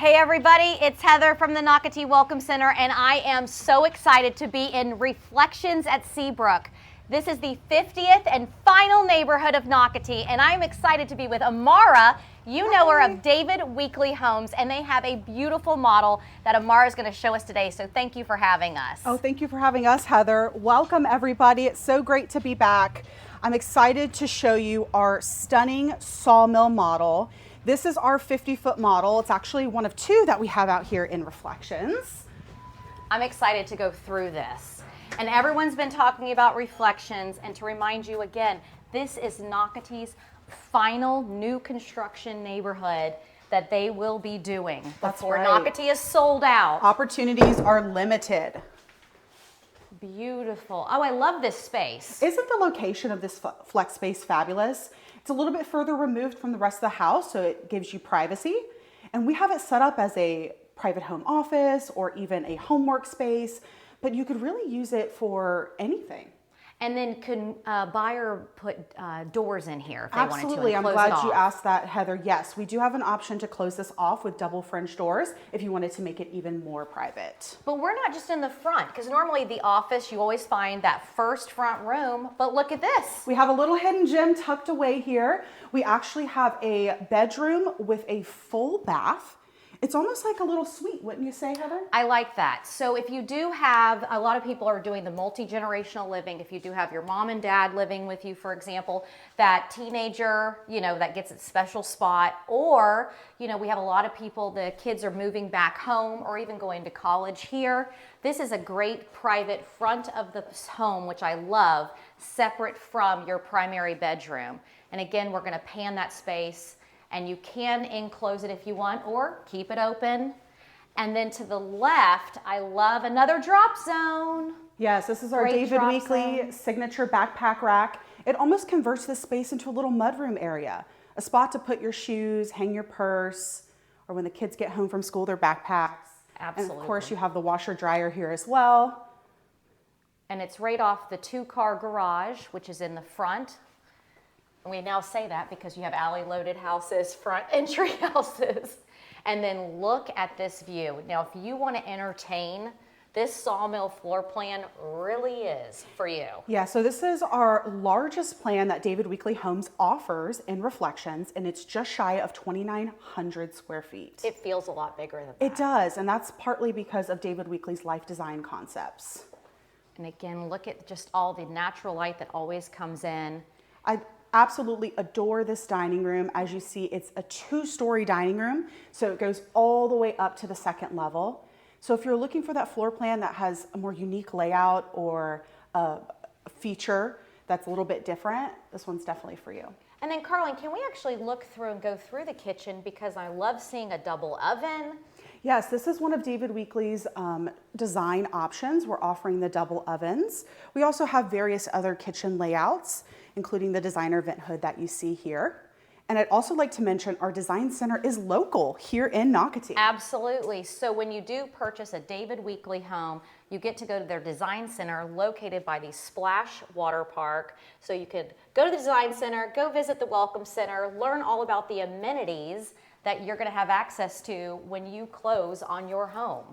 Hey everybody, it's Heather from the Nocatee Welcome Center, and I am so excited to be in Reflections at Seabrook. This is the 50th and final neighborhood of Nocatee, and I'm excited to be with Amara. You know her of David Weekley Homes, and they have a beautiful model that Amara is going to show us today, so thank you for having us. Oh, thank you for having us, Heather. Welcome everybody. It's so great to be back. I'm excited to show you our stunning sawmill model. This is our 50-foot model. It's actually one of two that we have out here in Reflections. I'm excited to go through this. And everyone's been talking about Reflections, and to remind you again, this is Nocatee's final new construction neighborhood that they will be doing before Nocatee is sold out. Opportunities are limited. Beautiful. Oh, I love this space. Isn't the location of this flex space fabulous? It's a little bit further removed from the rest of the house, so it gives you privacy. And we have it set up as a private home office or even a homework space, but you could really use it for anything. And then can a buyer put doors in here if they wanted to? Absolutely. I'm glad you asked that, Heather. Yes, we do have an option to close this off with double French doors if you wanted to make it even more private. But we're not just in the front, because normally the office, you always find that first front room, but look at this. We have a little hidden gem tucked away here. We actually have a bedroom with a full bath. It's almost like a little suite, wouldn't you say, Heather? I like that. So if you do have, a lot of people are doing the multi-generational living. If you do have your mom and dad living with you, for example, that teenager, that gets its special spot, or, we have a lot of people, the kids are moving back home or even going to college here. This is a great private front of the home, which I love, separate from your primary bedroom. And again, we're gonna pan that space, and you can enclose it if you want or keep it open. And then to the left, I love another drop zone. Yes, this is our David Weekley signature backpack rack. It almost converts this space into a little mudroom area, a spot to put your shoes, hang your purse, or when the kids get home from school, their backpacks. Absolutely. And of course, you have the washer dryer here as well. And it's right off the 2-car garage, which is in the front. And we now say that because you have alley-loaded houses, front entry houses. And then look at this view. Now, if you want to entertain, this sawmill floor plan really is for you. Yeah, so this is our largest plan that David Weekley Homes offers in Reflections, and it's just shy of 2,900 square feet. It feels a lot bigger than that. It does, and that's partly because of David Weekley's life design concepts. And again, look at just all the natural light that always comes in. I absolutely adore this dining room. As you see, it's a 2-story dining room, so it goes all the way up to the 2nd level. So if you're looking for that floor plan that has a more unique layout or a feature that's a little bit different, this one's definitely for you. And then Carlin, can we actually look through and go through the kitchen, because I love seeing a double oven. Yes, this is one of David Weekley's design options. We're offering the double ovens. We also have various other kitchen layouts, including the designer vent hood that you see here. And I'd also like to mention our design center is local here in Nocatee. Absolutely. So when you do purchase a David Weekley home, you get to go to their design center located by the Splash Water Park. So you could go to the design center, go visit the Welcome Center, learn all about the amenities that you're going to have access to when you close on your home.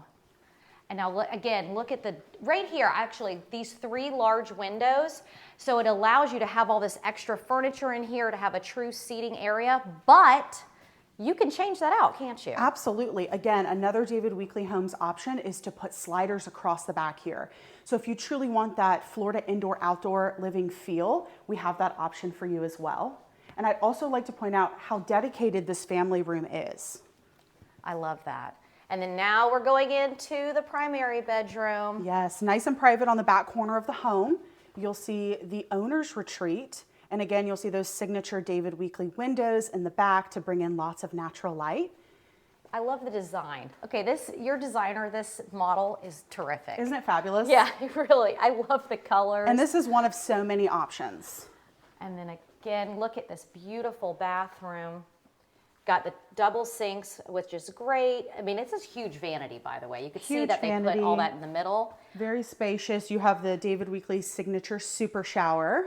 And now again, look at right here, actually, these 3 large windows. So it allows you to have all this extra furniture in here to have a true seating area, but you can change that out, can't you? Absolutely. Again, another David Weekley Homes option is to put sliders across the back here. So if you truly want that Florida indoor-outdoor living feel, we have that option for you as well. And I'd also like to point out how dedicated this family room is. I love that. And then now we're going into the primary bedroom. Yes, nice and private on the back corner of the home. You'll see the owner's retreat. And again, you'll see those signature David Weekley windows in the back to bring in lots of natural light. I love the design. Okay, your designer, this model is terrific. Isn't it fabulous? Yeah, really. I love the colors. And this is one of so many options. And then again, look at this beautiful bathroom. Got the double sinks, which is great. I mean, it's a huge vanity, by the way. You could see that they put all that in the middle. Very spacious. You have the David Weekley signature super shower.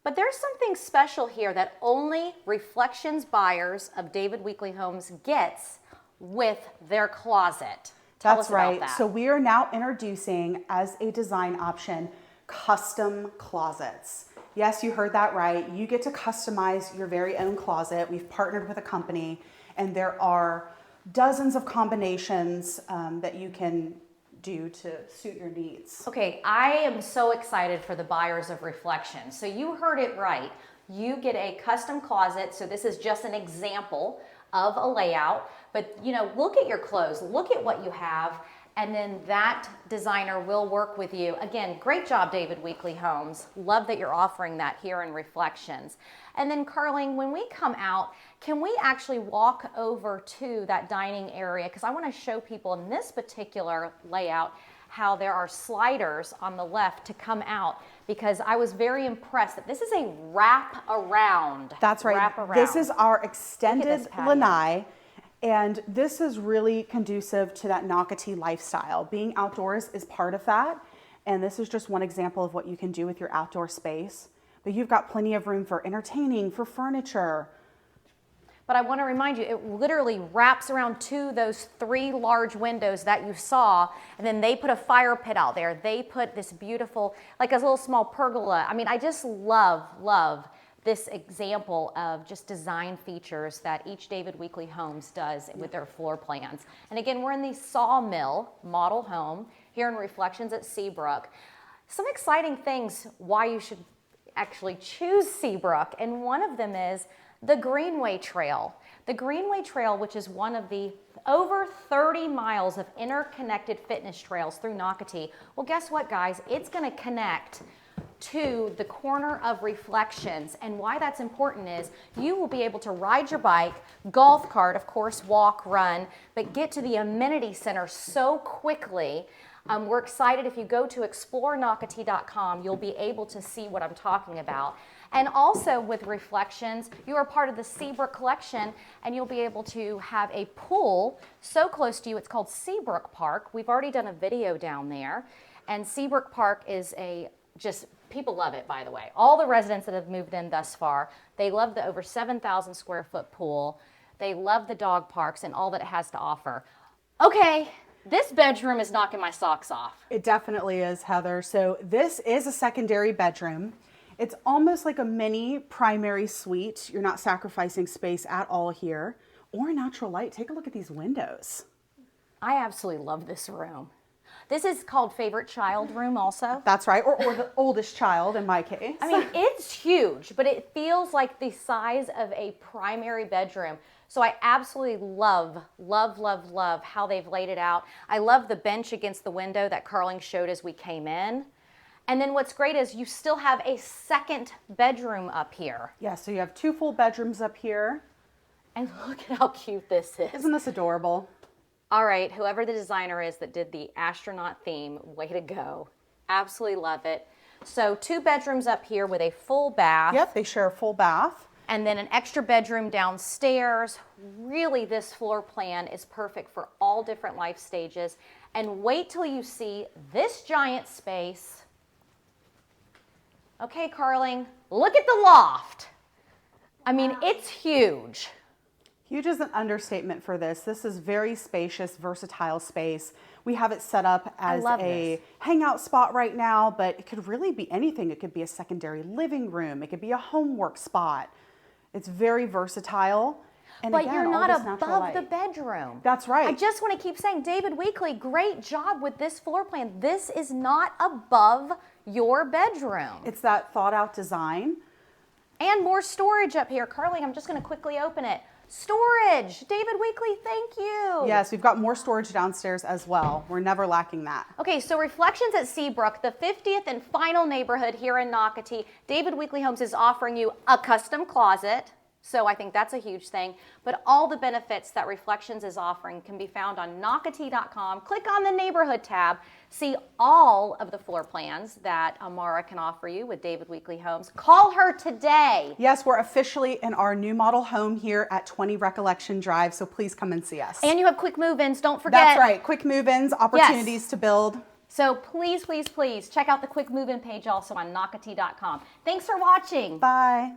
But there's something special here that only Reflections buyers of David Weekley Homes gets with their closet. Tell us That's right. about that. So we are now introducing as a design option, custom closets. Yes, you heard that right. You get to customize your very own closet. We've partnered with a company, and there are dozens of combinations that you can do to suit your needs. Okay, I am so excited for the buyers of Reflection. So you heard it right. You get a custom closet. So this is just an example of a layout, but you know, look at your clothes, look at what you have, and then that designer will work with you. Again, great job, David Weekley Homes. Love that you're offering that here in Reflections. And then Carling, when we come out, can we actually walk over to that dining area? Because I want to show people in this particular layout how there are sliders on the left to come out, because I was very impressed that this is a wrap around. That's right. Wrap around. This is our extended this patio. lanai, and this is really conducive to that Nocatee lifestyle. Being outdoors is part of that, and this is just one example of what you can do with your outdoor space. But you've got plenty of room for entertaining, for furniture. But I want to remind you, it literally wraps around to those 3 large windows that you saw, and then they put a fire pit out there. They put this beautiful, like a little small pergola. I mean, I just love this example of just design features that each David Weekley Homes does with their floor plans. And again, we're in the Sawmill model home here in Reflections at Seabrook. Some exciting things why you should actually choose Seabrook, and one of them is the Greenway Trail. The Greenway Trail, which is one of the over 30 miles of interconnected fitness trails through Nocatee. Well, guess what, guys? It's going to connect to the corner of Reflections, and why that's important is you will be able to ride your bike, golf cart, of course, walk, run, but get to the amenity center so quickly. We're excited. If you go to explorenocatee.com, you'll be able to see what I'm talking about. And also with Reflections, you are part of the Seabrook collection, and you'll be able to have a pool so close to you. It's called Seabrook Park. We've already done a video down there, and Seabrook Park is people love it, by the way. All the residents that have moved in thus far, they love the over 7,000 square foot pool. They love the dog parks and all that it has to offer. Okay. This bedroom is knocking my socks off. It definitely is, Heather. So this is a secondary bedroom. It's almost like a mini primary suite. You're not sacrificing space at all here, or natural light. Take a look at these windows. I absolutely love this room. This is called favorite child room also. That's right, or the oldest child in my case. I mean, it's huge, but it feels like the size of a primary bedroom. So I absolutely love how they've laid it out. I love the bench against the window that Carling showed as we came in. And then what's great is you still have a second bedroom up here. Yeah, so you have 2 full bedrooms up here. And look at how cute this is. Isn't this adorable? All right, whoever the designer is that did the astronaut theme, way to go. Absolutely love it. So 2 bedrooms up here with a full bath. Yep, they share a full bath. And then an extra bedroom downstairs. Really, this floor plan is perfect for all different life stages. And wait till you see this giant space. Okay, Carling, look at the loft. I mean, it's huge. Huge is an understatement for this. This is very spacious, versatile space. We have it set up as a hangout spot right now, but it could really be anything. It could be a secondary living room. It could be a homework spot. It's very versatile. And but again, you're not above the light. bedroom. That's right. I just want to keep saying, David Weekley, great job with this floor plan. This is not above your bedroom. It's that thought out design. And more storage up here. Carling, I'm just going to quickly open it. Storage. David Weekley, thank you. Yes, we've got more storage downstairs as well. We're never lacking that. Okay, so Reflections at Seabrook, the 50th and final neighborhood here in Nocatee. David Weekley Homes is offering you a custom closet. So I think that's a huge thing. But all the benefits that Reflections is offering can be found on Nocatee.com. Click on the neighborhood tab. See all of the floor plans that Amara can offer you with David Weekley Homes. Call her today. Yes, we're officially in our new model home here at 20 Recollection Drive, so please come and see us. And you have quick move-ins, don't forget. That's right, quick move-ins, opportunities to build. So please check out the quick move-in page also on Nocatee.com. Thanks for watching. Bye.